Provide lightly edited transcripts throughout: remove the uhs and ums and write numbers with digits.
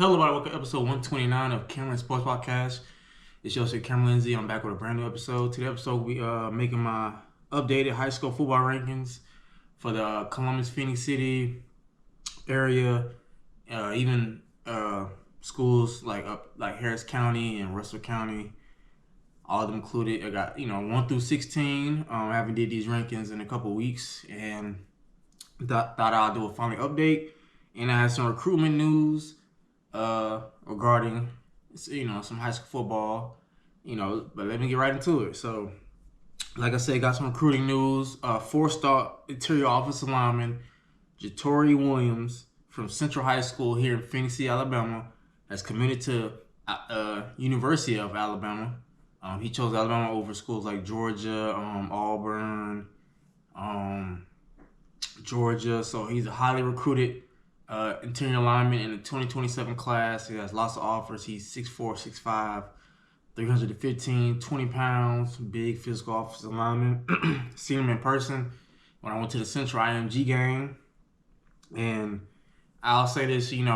Hello, everybody. Welcome to episode 129 of Cameron Sports Podcast. It's your host, Cameron Lindsay. I'm back with a brand new episode. Today episode, we making my updated high school football rankings for the Columbus, Phenix City area, even schools like Harris County and Russell County. All of them included. I got 1 through 16. I haven't did these rankings in a couple weeks, and thought I'll do a final update. And I have some recruitment news regarding some high school football, but let me get right into it. So, like I said, got some recruiting news. 4-star interior offensive lineman Jatori Williams from Central High School here in Phenix City, Alabama, has committed to University of Alabama. He chose Alabama over schools like Georgia, Auburn, Georgia. So he's a highly recruited interior lineman in the 2027 class. He has lots of offers. He's 6'4", 6'5", 315, 20 pounds, big physical offensive lineman. Seen him in person when I went to the Central IMG game. And I'll say this, when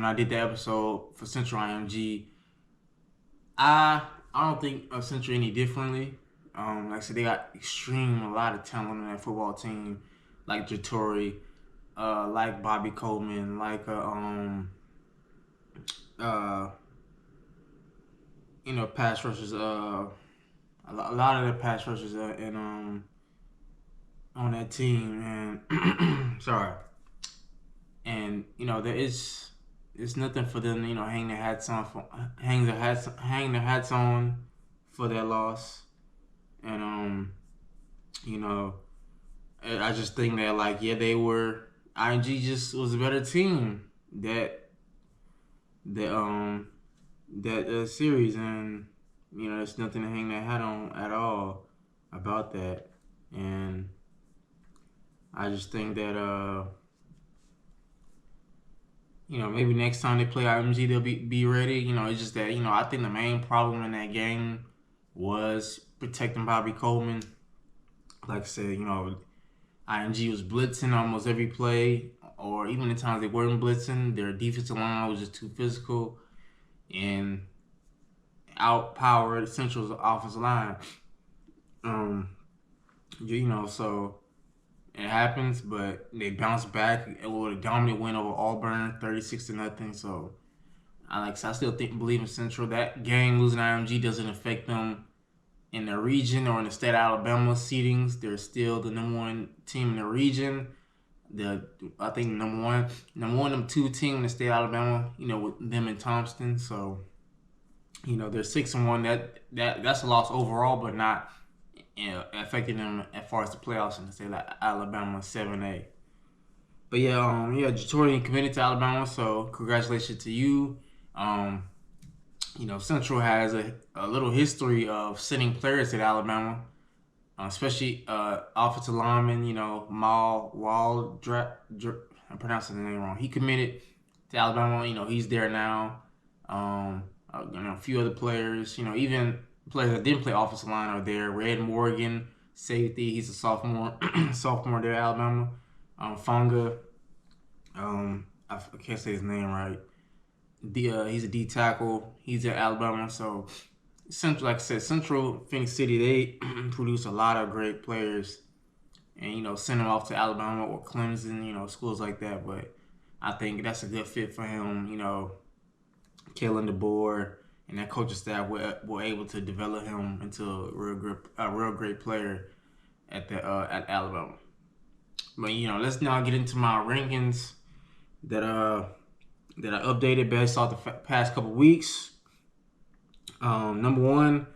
I did the episode for Central IMG, I don't think of Central any differently. Like I said, they got a lot of talent on that football team, like Jatori, like Bobby Coleman, like pass rushers. A lot of the pass rushers on that team, and sorry, and there is it's nothing for them, hang their hats on for their loss, and I just think that they were. IMG just was a better team that series, and there's nothing to hang that hat on at all about that. And I just think that maybe next time they play IMG they'll be ready. It's just that I think the main problem in that game was protecting Bobby Coleman. Like I said, IMG was blitzing almost every play, or even the times they weren't blitzing, their defensive line was just too physical and outpowered Central's offensive line. So it happens, but they bounced back with a dominant win over Auburn, 36-0. So I still believe in Central. That game losing IMG doesn't affect them in the region or in the state of Alabama seedings. They're still the number one team in the region. I think number one, number two team in the state of Alabama. With them and Thompson. So, they're 6-1. That's a loss overall, but not affecting them as far as the playoffs in the state of Alabama 7A. But Jatori committed to Alabama. So congratulations to you. Central has a little history of sending players to Alabama, especially offensive lineman, Mal I'm pronouncing the name wrong. He committed to Alabama. He's there now. A few other players, even players that didn't play offensive line are there. Red Morgan, safety. He's a sophomore, sophomore there at Alabama. Funga, I can't say his name right. He's a D tackle. He's at Alabama. So Central, like I said, Central Phenix City, they produce a lot of great players, and send them off to Alabama or Clemson, schools like that. But I think that's a good fit for him. Kalen DeBoer and that coaching staff were able to develop him into a real great player at Alabama. But let's now get into my rankings that I updated based off the past couple weeks. Number one,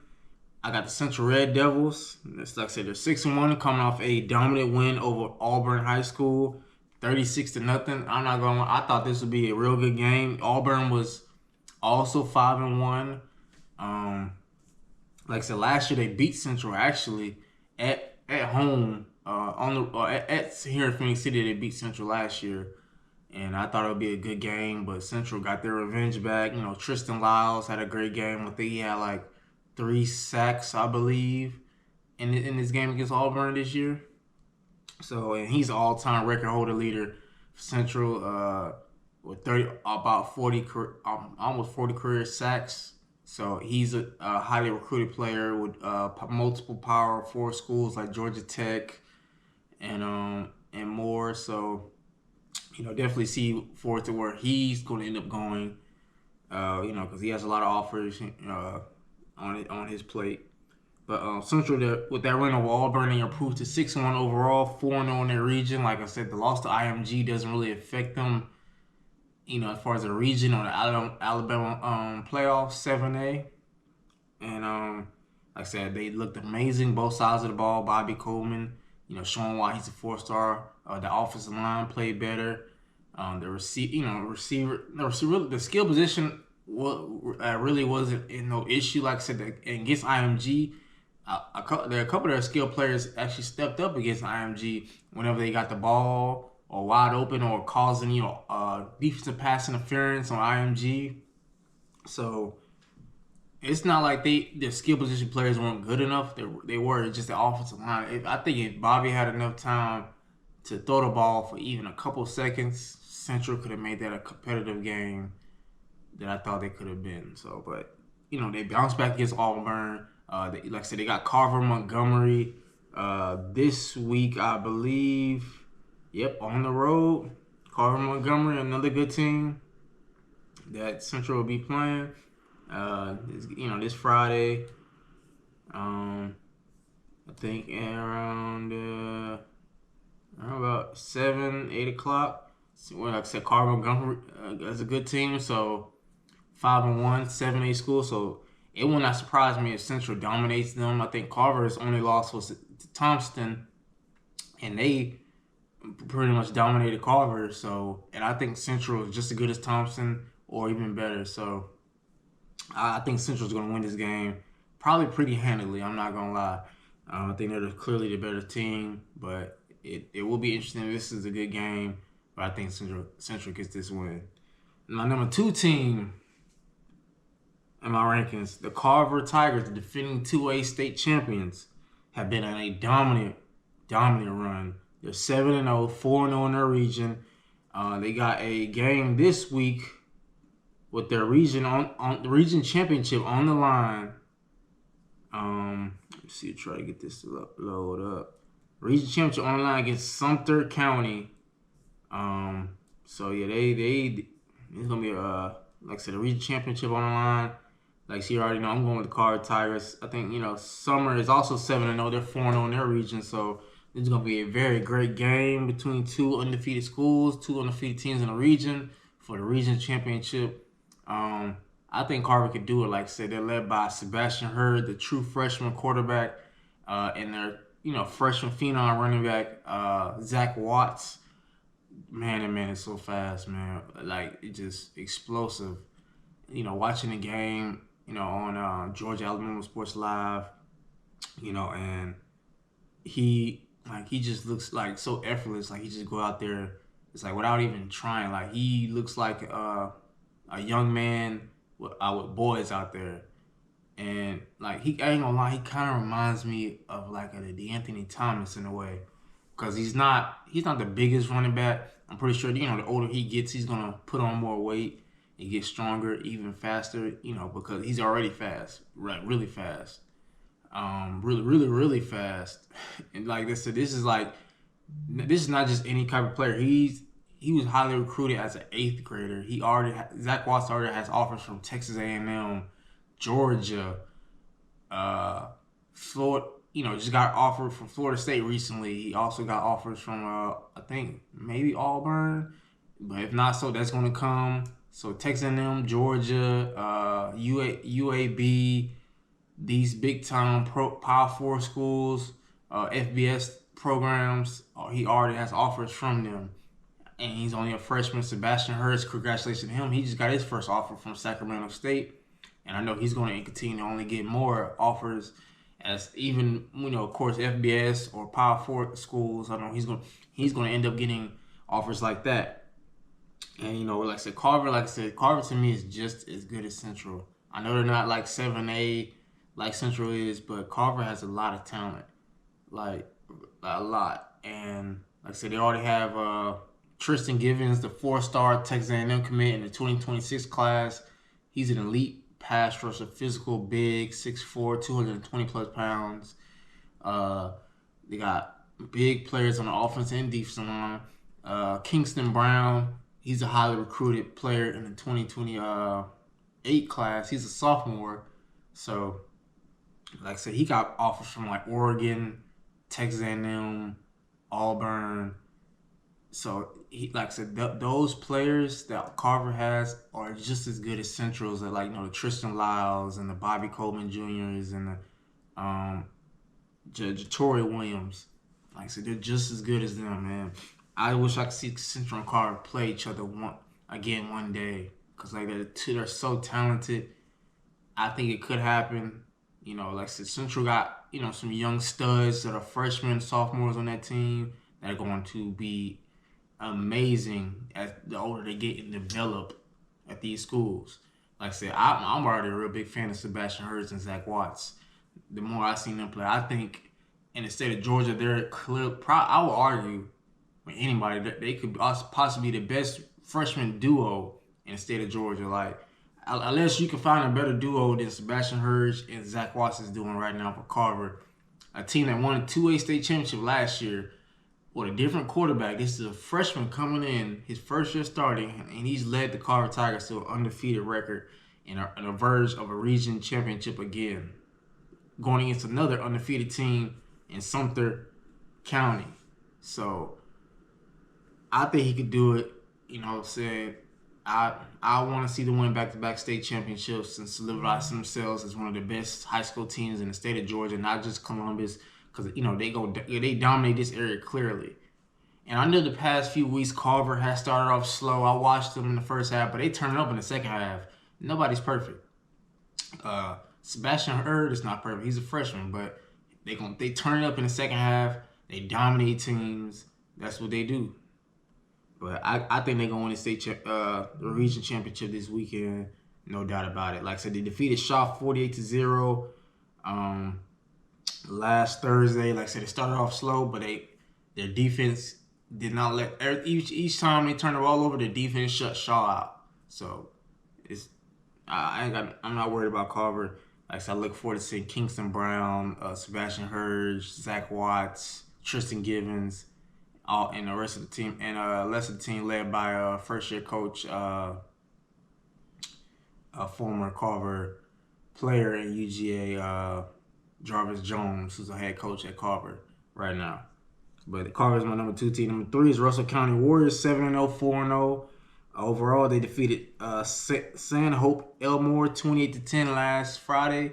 I got the Central Red Devils. Like I said, they're 6-1, coming off a dominant win over Auburn High School, 36-0. I'm not going. I thought this would be a real good game. Auburn was also 5-1. Like I said, last year they beat Central actually at home. Here in Phenix City, they beat Central last year. And I thought it would be a good game, but Central got their revenge back. Tristan Lyles had a great game. I think he had 3 sacks, I believe, in this game against Auburn this year. So, and he's an all-time record holder leader for Central. with about 40, almost 40 career sacks. So he's a highly recruited player with multiple Power 4 schools like Georgia Tech and more. So definitely see forward to where he's going to end up going. Because he has a lot of offers on his plate. But Central, with that win over Auburn, they improved to 6-1 overall, 4-0 in their region. Like I said, the loss to IMG doesn't really affect them, as far as the region or the Alabama playoffs, 7A. And like I said, they looked amazing, both sides of the ball. Bobby Coleman, showing why he's a 4-star. The offensive line played better. The skill position really wasn't no issue. Like I said, against IMG, there are a couple of their skill players actually stepped up against IMG whenever they got the ball or wide open or causing defensive pass interference on IMG. So it's not like their skill position players weren't good enough. They were just the offensive line. I think if Bobby had enough time to throw the ball for even a couple seconds, Central could have made that a competitive game that I thought they could have been. So, but they bounced back against Auburn. Like I said, they got Carver Montgomery this week, I believe. Yep, on the road. Carver Montgomery, another good team that Central will be playing. This Friday. I think around about 7, 8 o'clock. So, like I said, Carver Montgomery is a good team. So 5-1, 7A school. So it will not surprise me if Central dominates them. I think Carver's only loss was to Thompson, and they pretty much dominated Carver. So, and I think Central is just as good as Thompson or even better. So I think Central's going to win this game probably pretty handily. I'm not going to lie. I think they're clearly the better team, but it will be interesting. This is a good game, but I think Central gets this win. My number 2 team in my rankings, the Carver Tigers, the defending 2A state champions, have been on a dominant run. They're 7-0, 4-0 in their region. They got a game this week with their region on the region championship on the line. Let's see, try to get this to load up. Region championship on the line against Sumter County. So yeah, it's gonna be like I said, a region championship on the line. Like you already know, I'm going with the Carver Tigers. I think Summer is also 7-0. They're 4-0 in their region, so this is gonna be a very great game between 2 undefeated schools, 2 undefeated teams in the region for the region championship. I think Carver could do it. Like I said, they're led by Sebastian Hurd, the true freshman quarterback, and their freshman phenom running back, Zach Watts. Man, it's so fast, man. Like, it's just explosive. Watching the game, on Georgia Alabama Sports Live, and he just looks like so effortless. Like, he just go out there, it's like without even trying. Like, he looks like a young man with boys out there. And like I ain't gonna lie, he kind of reminds me of like a DeAnthony Thomas in a way, because he's not the biggest running back. I'm pretty sure the older he gets, he's gonna put on more weight and get stronger, even faster. Because he's already fast, right? Really fast, really fast. And like I said, this is not just any type of player. He was highly recruited as an 8th grader. Zach Watts already has offers from Texas A&M, Georgia, Florida. Just got offered from Florida State recently. He also got offers from I think maybe Auburn, but if not, so that's going to come. So Texas A&M, Georgia, UAB, these big time Power 4 schools, FBS programs. He already has offers from them. And he's only a freshman. Sebastian Hurst, congratulations to him. He just got his first offer from Sacramento State. And I know he's going to continue to only get more offers as even, of course, FBS or Power 4 schools. I know he's going to end up getting offers like that. And, like I said, Carver to me is just as good as Central. I know they're not like 7A like Central is, but Carver has a lot of talent. Like, a lot. And like I said, they already have Tristan Givens, the 4-star Texas A&M commit in the 2026 class. He's an elite pass rusher, physical, big, 6'4", 220 plus pounds. They got big players on the offense and defensive line. Kingston Brown, he's a highly recruited player in the 2028 class. He's a sophomore. So, like I said, he got offers from like Oregon, Texas A&M, Auburn. So, like I said, those players that Carver has are just as good as Centrals, like the Tristan Lyles and the Bobby Coleman Juniors and the Jatory Williams. Like I said, they're just as good as them, man. I wish I could see Central and Carver play each other one day, because like they're so talented. I think it could happen. Like I said, Central got some young studs that are freshmen, sophomores on that team that are going to be amazing as the older they get and develop at these schools. Like I said, I'm already a real big fan of Sebastian Hurts and Zach Watts. The more I've seen them play, I think in the state of Georgia, they're clear. I will argue with anybody that they could possibly be the best freshman duo in the state of Georgia. Like, unless you can find a better duo than Sebastian Hurts and Zach Watts is doing right now for Carver, a team that won a 2A state championship last year with a different quarterback. This is a freshman coming in, his first year starting, and he's led the Carver Tigers to an undefeated record and on the verge of a region championship again, going against another undefeated team in Sumter County. So I think he could do it. Saying I want to see them win back-to-back state championships and solidify themselves as one of the best high school teams in the state of Georgia, not just Columbus, because they dominate this area clearly. And I know the past few weeks Carver has started off slow. I watched them in the first half, but they turned it up in the second half. Nobody's perfect. Sebastian Hurd is not perfect. He's a freshman, but they turn it up in the second half. They dominate teams. That's what they do. But I think they're going to win the region championship this weekend, no doubt about it. Like I said, they defeated Shaw 48-0 last Thursday. Like I said, they started off slow, but their defense did not let each time they turned the ball over, their defense shut Shaw out. So I'm not worried about Carver. Like I said, I look forward to seeing Kingston Brown, Sebastian Hurge, Zach Watts, Tristan Givens, and the rest of the team, and rest of the team led by first-year coach, a former Carver player in UGA, Jarvis Jones, who's a head coach at Carver right now. But Carver is my number 2 team. Number 3 is Russell County Warriors, 7-0, 4-0. Overall, they defeated San Hope Elmore 28-10 last Friday.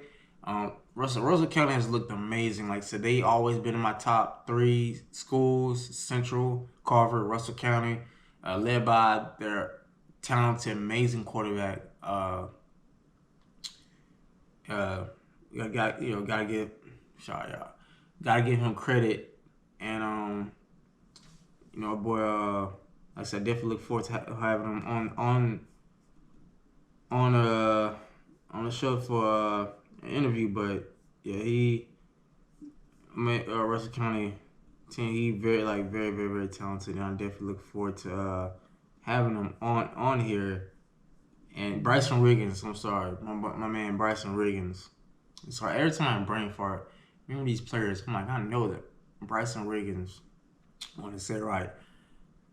Russell County has looked amazing. Like I said, they always been in my top 3 schools: Central, Carver, Russell County, led by their talented, amazing quarterback. Gotta give him credit, and boy, like I said, definitely look forward to having him on the show for an interview. But yeah, Russell County team, he very, very, very talented, and I definitely look forward to having him on here. And Bryson Riggins, I'm sorry, my man Bryson Riggins. Sorry, every time I brain fart, remember these players, I'm like, I know that Bryson Riggins, I want to say it right.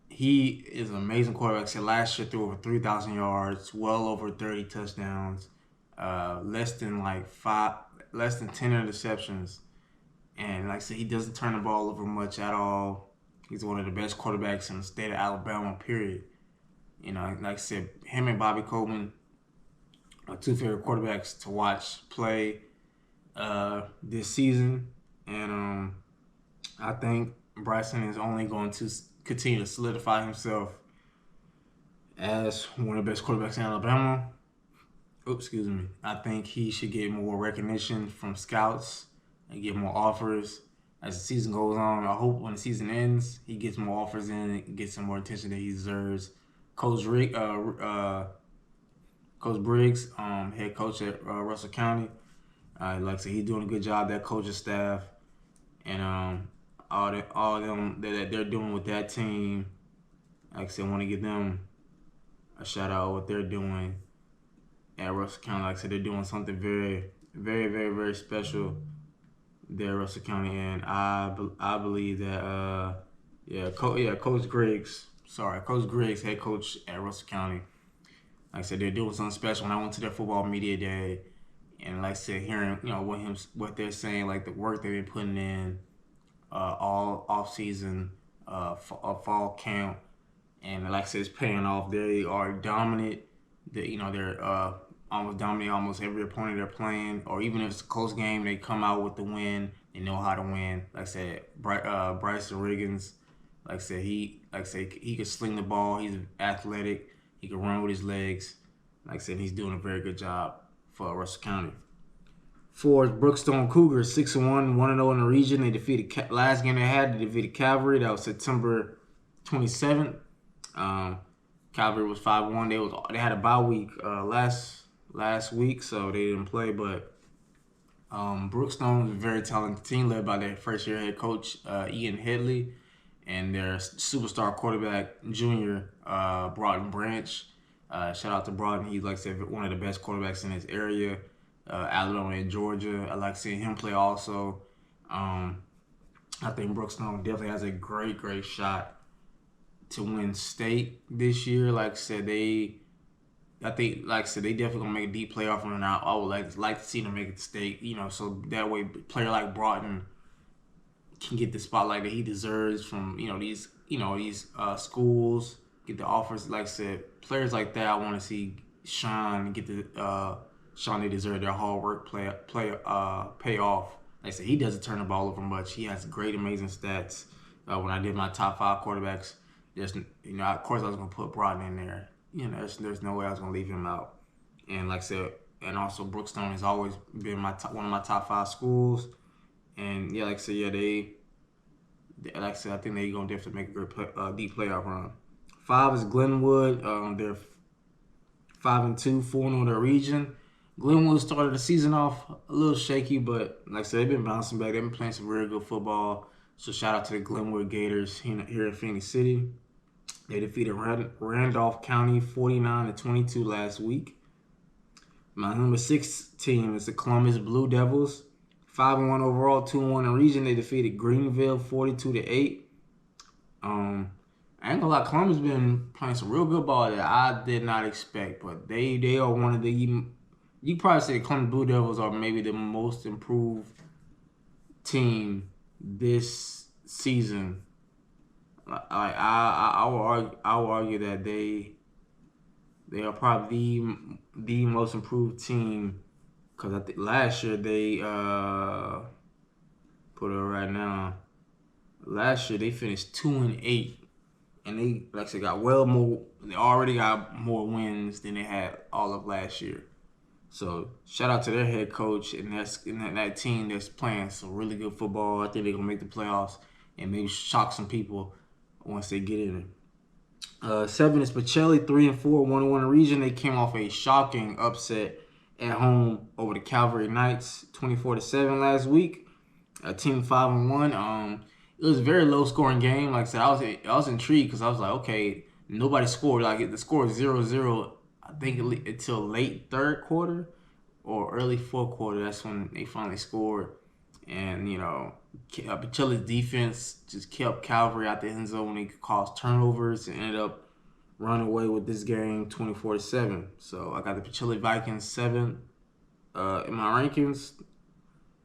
He is an amazing quarterback. So last year threw over 3,000 yards, well over 30 touchdowns, less than 10 interceptions. And like I said, he doesn't turn the ball over much at all. He's one of the best quarterbacks in the state of Alabama, period. Like I said, him and Bobby Coleman are 2 favorite quarterbacks to watch play this season. And I think Bryson is only going to continue to solidify himself as one of the best quarterbacks in Alabama. Excuse me. I think he should get more recognition from scouts and get more offers as the season goes on. I hope when the season ends, he gets more offers in and gets some more attention that he deserves. Coach Briggs, head coach at Russell County, like I said, he's doing a good job. That coaching staff and all them that they're doing with that team Like I said, I want to give them a shout out what they're doing at Russell County. Like I said, they're doing something very, very, very, very special there at Russell County, and I believe that Coach Griggs. Sorry, Coach Griggs, head coach at Russell County. Like I said, they're doing something special. When I went to their football media day, and like I said, hearing what they're saying, like the work they've been putting in all off season, fall camp, and like I said, it's paying off. They are dominant. They're almost dominating almost every opponent they're playing, or even if it's a close game, they come out with the win. They know how to win. Like I said, Bryson Riggins, he could sling the ball. He's athletic. He can run with his legs. Like I said, he's doing a very good job for Russell County. For Brookstone Cougars, 6-1, 1-0 in the region. They defeated last game they had. They defeated Calvary. That was September 27th. Calvary was 5-1. They had a bye week last week, so they didn't play. But Brookstone is a very talented team led by their first-year head coach Ian Headley and their superstar quarterback junior Broughton Branch. Shout out to Broughton. He's, like I said, one of the best quarterbacks in his area. Alabama and Georgia. I like seeing him play also. I think Brookstone definitely has a great shot to win state this year. Like I said, they definitely gonna make a deep playoff run. I would like to see them make it to state. So that way, a player like Broughton can get the spotlight that he deserves from these schools. Get the offers. Like I said, players like that I want to see shine and get the shine they deserve. Their hard work pay off. Like I said, he doesn't turn the ball over much. He has great, amazing stats. When I did my top 5 quarterbacks, of course I was gonna put Broughton in there. There's no way I was gonna leave him out. And like I said, and also Brookstone has always been one of my top 5 schools. And yeah, like I said, I think they're gonna definitely make a great deep playoff run. 5 is Glenwood. They're 5-2, 4-0 in their region. Glenwood started the season off a little shaky, but like I said, they've been bouncing back. They've been playing some really good football. So shout out to the Glenwood Gators here in Phenix City. They defeated Randolph County 49-22 last week. My number 6 team is the Columbus Blue Devils. 5-1 overall, 2-1 in region. They defeated Greenville 42-8. I ain't gonna lie, Columbus been playing some real good ball that I did not expect, but they are one of the. You probably say the Columbus Blue Devils are maybe the most improved team this season. I will argue that they are probably the most improved team, because I think last year they put it right now. Last year they finished 2-8, and they like I said got well more. They already got more wins than they had all of last year. So shout out to their head coach and that team that's playing some really good football. I think they're gonna make the playoffs and maybe shock some people once they get in it. 7 is Pacelli, 3-4, 1-1 in region. They came off a shocking upset at home over the Calvary Knights, 24-7 last week. Team 5-1. It was a very low scoring game. Like I said, I was intrigued because I was like, okay, nobody scored. Like the score is 0-0. I think until late third quarter or early fourth quarter. That's when they finally scored. And Pacelli's defense just kept Calvary out the end zone when they caused turnovers and ended up running away with this game 24-7. So I got the Pacelli Vikings 7 in my rankings.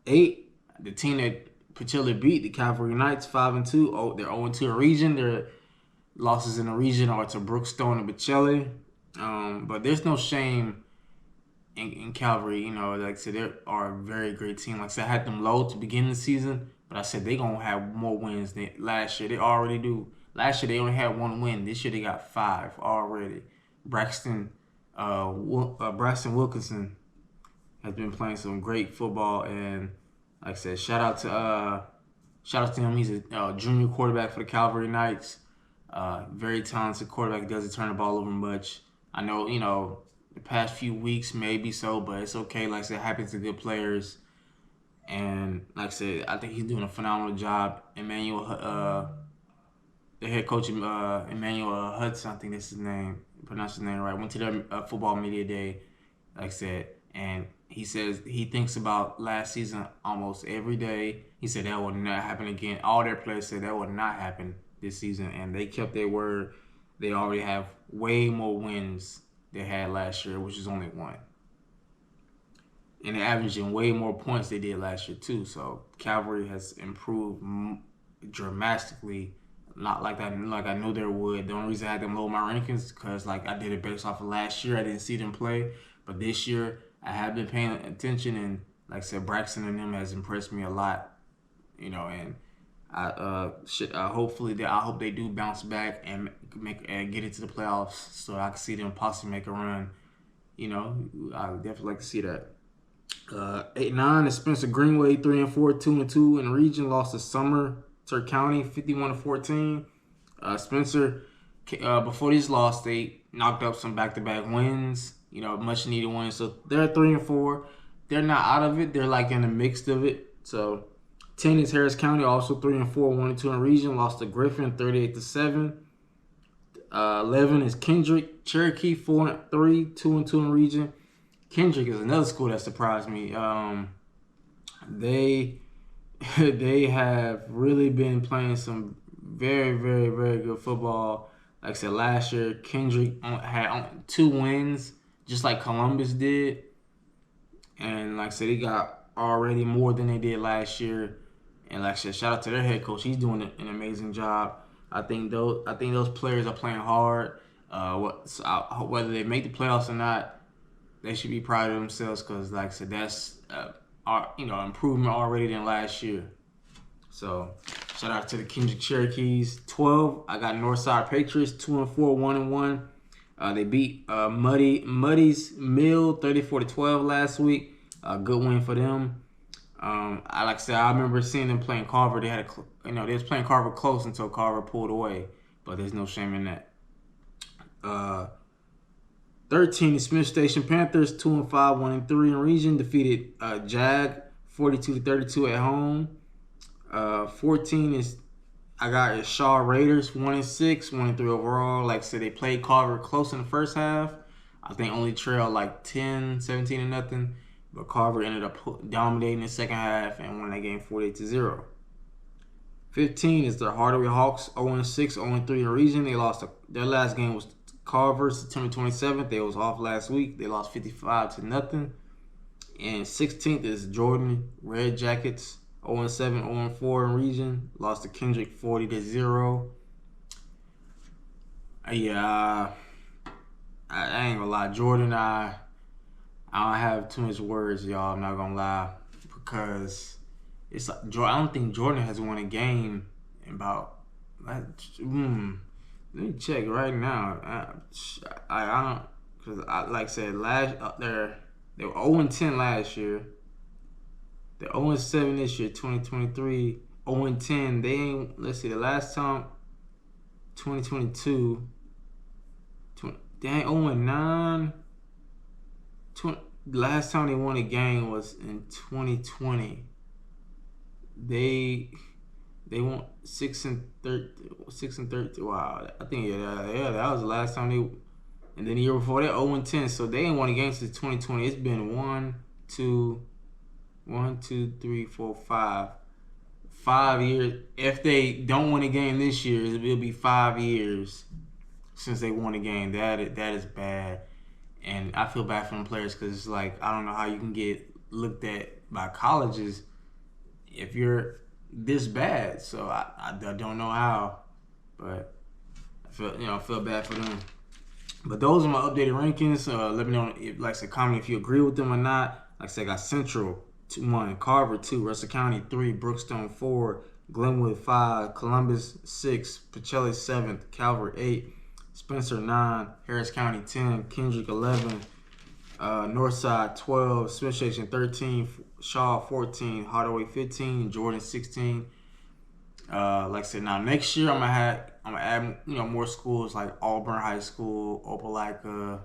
8, the team that Pacelli beat, the Calvary Knights, 5-2. Oh, they're 0-2 in region. Their losses in the region are to Brookstone and Pacelli. But there's no shame in Calvary. Like I said, they are a very great team. Like I said, I had them low to begin the season, but I said they're going to have more wins than last year. They already do. Last year, they only had 1 win. This year, they got 5 already. Braxton Wilkinson has been playing some great football, and like I said, shout out to him. He's a junior quarterback for the Calvary Knights. Very talented quarterback. Doesn't turn the ball over much. I know, the past few weeks maybe so, but it's okay. Like I said, it happens to good players. And like I said, I think he's doing a phenomenal job. Emmanuel the head coach, Emmanuel Hudson, I think that's his name, pronounce his name right, went to their football media day, like I said, and he says he thinks about last season almost every day. He said that will not happen again. All their players said that will not happen this season, and they kept their word. They already have way more wins they had last year, which is only one. And they're averaging way more points they did last year too. So Calvary has improved dramatically. Not like I knew they would. The only reason I had them low my rankings because like I did it based off of last year. I didn't see them play, but this year I have been paying attention, and like I said, Braxton and them has impressed me a lot. And I hope they do bounce back and get into the playoffs, so I can see them possibly make a run. I would definitely like to see that. 8-9 is Spencer Greenway, 3-4, 2-2 in the region. Lost to Sumter County, 51-14. Spencer, before this loss, they knocked up some back-to-back wins. Much needed wins. So they're 3-4. They're not out of it. They're like in the mix of it. So 10 is Harris County, also 3-4, 1-2 in the region. Lost to Griffin, 38-7. 11 is Kendrick Cherokee, 4-3, 2-2 in the region. Kendrick is another school that surprised me. They have really been playing some very, very, very good football. Like I said, last year, Kendrick had 2 wins, just like Columbus did. And like I said, they got already more than they did last year. And like I said, shout out to their head coach. He's doing an amazing job. I think those players are playing hard. Whether they make the playoffs or not, they should be proud of themselves because, like I said, that's improvement already than last year. So, shout out to the Kendrick Cherokees. 12, I got Northside Patriots, 2-4, 1-1. They beat Muddy's Mill 34-12 last week. Good win for them. Like I said, I remember seeing them playing Carver. They was playing Carver close until Carver pulled away, but there's no shame in that. 13 is Smith Station Panthers, 2-5, 1-3 in region. Defeated Jag 42-32 at home. 14 is Shaw Raiders, 1-6, 1-3 overall. Like I said, they played Carver close in the first half. I think only trailed like 10, 17-0. But Carver ended up dominating the second half and won that game 48-0. 15 is the Hardaway Hawks, 0-6, 0-3 in region. They lost their last game was Carver, September 27th. They was off last week. They lost 55-0. And 16th is Jordan Red Jackets, 0-7, 0-4 in region. Lost to Kendrick 40-0. Yeah, I ain't gonna lie. Jordan, I don't have too much words, y'all. I'm not gonna lie, because it's like, I don't think Jordan has won a game in about. Let me check right now. I don't, because like I said, they were 0-10 last year. They're 0-7 this year, 2023. 0-10. They ain't. Let's see. The last time, 2022. They ain't 0-9. Last time they won a game was in 2020. They won 6-13. Wow, I think that was the last time they. And then the year before that, 0-10. So they ain't won a game since 2020. It's been 5 years. If they don't win a game this year, it'll be 5 years since they won a game. That is bad. And I feel bad for them players because it's like, I don't know how you can get looked at by colleges if you're this bad. So I don't know how, but I feel bad for them. But those are my updated rankings. Let me know if, like I said, comment if you agree with them or not. Like I said, I got Central 1, Carver 2, Russell County 3, Brookstone 4, Glenwood 5, Columbus 6, Pacelli 7th, Calvert 8, Spencer 9, Harris County 10, Kendrick 11, Northside 12, Smith Station 13, Shaw 14, Hardaway 15, Jordan 16. Like I said, now next year I'm gonna add more schools like Auburn High School, Opelika,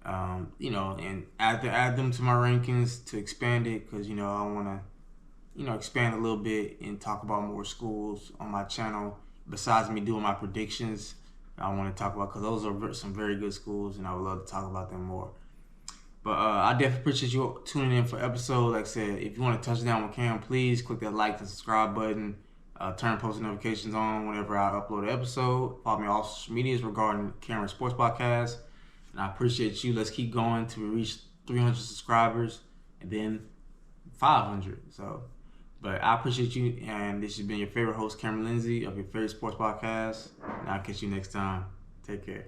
and add them to my rankings to expand it because I want to expand a little bit and talk about more schools on my channel. besides me doing my predictions, I want to talk about, because those are some very good schools, and I would love to talk about them more. But I definitely appreciate you tuning in for episode. Like I said, if you want to touch down with Cam, please click that like and subscribe button. Turn post notifications on whenever I upload an episode. Follow me on all social medias regarding Cameron Sports Podcast. And I appreciate you. Let's keep going to reach 300 subscribers and then 500. But I appreciate you. And this has been your favorite host, Cameron Lindsay, of your favorite sports podcast. And I'll catch you next time. Take care.